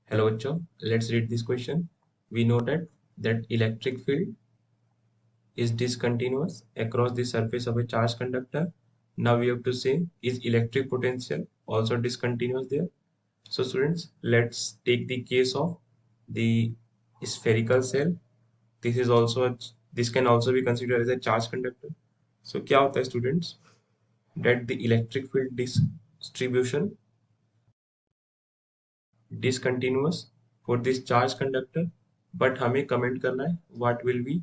Hello, bachcho. Let's read this question. We know that electric field is discontinuous across the surface of a charged conductor. Now we have to say, is electric potential also discontinuous there? So students, let's take the case of the spherical cell. This can also be considered as a charged conductor. So क्या होता है students? That the electric field distribution discontinuous for this charge conductor, but हमें comment करना है what will be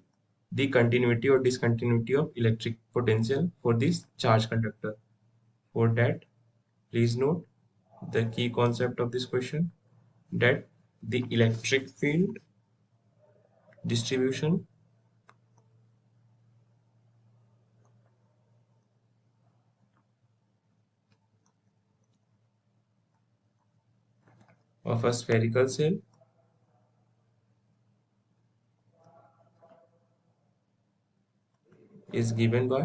the continuity or discontinuity of electric potential for this charge conductor. For that, please note the key concept of this question, that the electric field distribution of a spherical cell is given by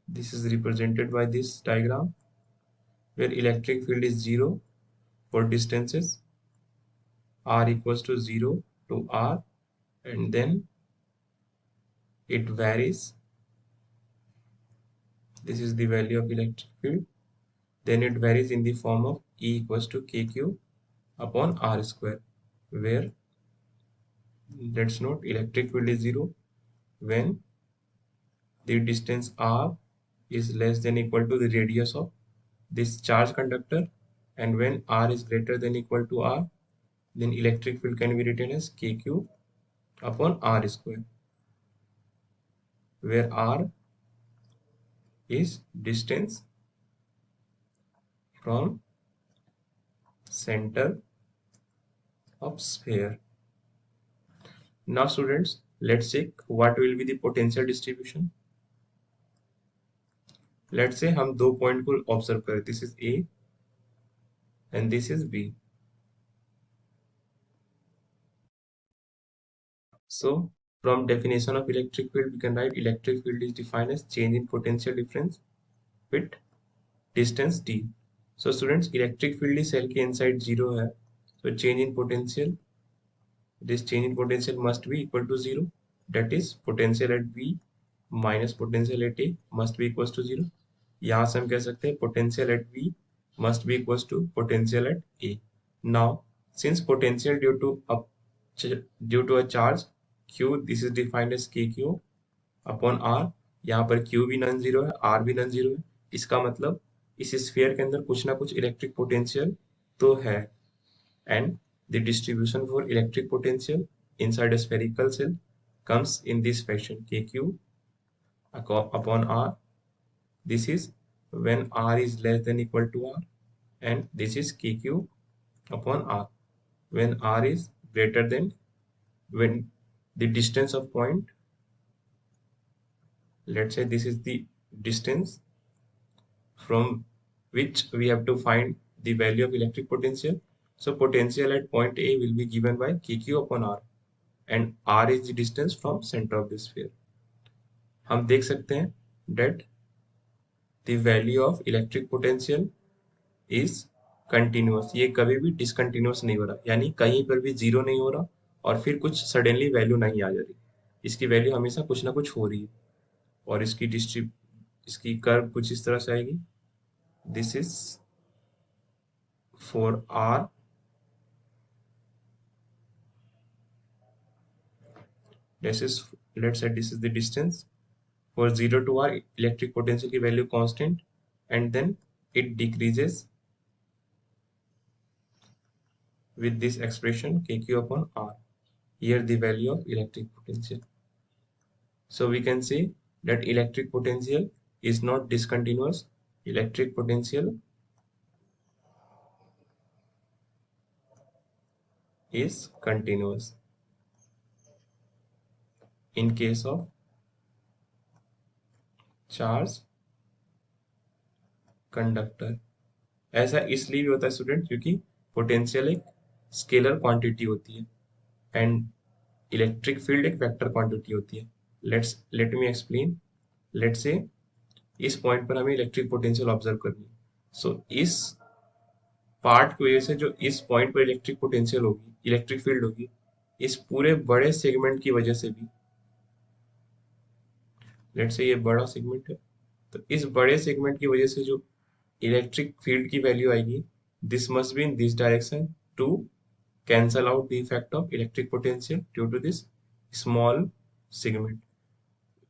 this is represented by this diagram, where electric field is 0 for distances r equals to 0 to r, and then it varies. This is the value of electric field. Then it varies in the form of E equals to KQ upon R square, where, let's note, electric field is 0 when the distance R is less than equal to the radius of this charge conductor, and when R is greater than equal to R, then electric field can be written as KQ upon R square, where R is distance from center of sphere. Now students, let's check what will be the potential distribution. Let's say हम दो point को observe करें, this is A and this is B. So from definition of electric field, we can write electric field is defined as change in potential difference with distance d. So students, electric field is cell के inside 0 है, so change in potential, this change in potential must be equal to 0. That is potential at B minus potential at A must be equals to 0. यहाँ से हम कह सकते हैं potential at B must be equals to potential at A. Now, since potential due to a charge Q, this is defined as KQ upon R. यहाँ पर Q भी non zero है, R भी नॉन जीरो है. इसका मतलब इस sphere के अंदर कुछ ना कुछ इलेक्ट्रिक पोटेंशियल तो है, and the distribution for electric potential inside a spherical cell comes in this fashion: KQ upon R. This is when R is less than equal to R, and this is KQ upon R when R is greater than, when the distance of point, let's say this is the distance from which we have to find the value of electric potential. So potential at point A will be given by KQ upon R, and R is the distance from center of the sphere. हम देख सकते हैं that the value of electric potential is continuous. ये कभी भी discontinuous नहीं हो रहा, यानी कहीं पर भी जीरो नहीं हो रहा और फिर कुछ सडनली वैल्यू नहीं आ जा रही. इसकी वैल्यू हमेशा कुछ ना कुछ हो रही है, और इसकी कर्व कुछ इस तरह से आएगी. This is for R. This is, let's say this is the distance. For 0 to R, electric potential की value constant, and then it decreases with this expression KQ upon R. Here the value of electric potential. So we can say that electric potential is not discontinuous. Electric potential is continuous in case of charge conductor. ऐसा इसलिए भी होता है student क्योंकि potential एक scalar quantity होती है and electric field एक वेक्टर क्वांटिटी होती है. Let me explain. Let's say इस पॉइंट पर हमें इलेक्ट्रिक पोटेंशियल ऑब्जर्व करनी है। सो इस पार्ट की वजह से जो इस पॉइंट पर इलेक्ट्रिक पोटेंशियल होगी, इलेक्ट्रिक फील्ड होगी, इस पूरे बड़े सेगमेंट की वजह से भी, लेट्स से ये बड़ा सेगमेंट है, तो इस बड़े सेगमेंट की वजह से जो इलेक्ट्रिक फील्ड की वैल्यू आएगी, this must be in this direction to cancel out the effect of electric potential due to this small segment.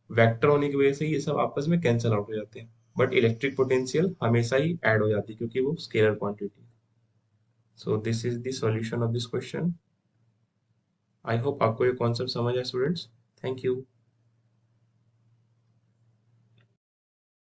Vector होने की वजह से ये सब आपस में कैंसल आउट हो जाते हैं, बट इलेक्ट्रिक पोटेंशियल हमेशा ही ऐड हो जाती है क्योंकि वो स्केलर क्वांटिटी है। So this is the solution of this question. I hope आपको ये कॉन्सेप्ट समझ आए स्टूडेंट्स। Thank you.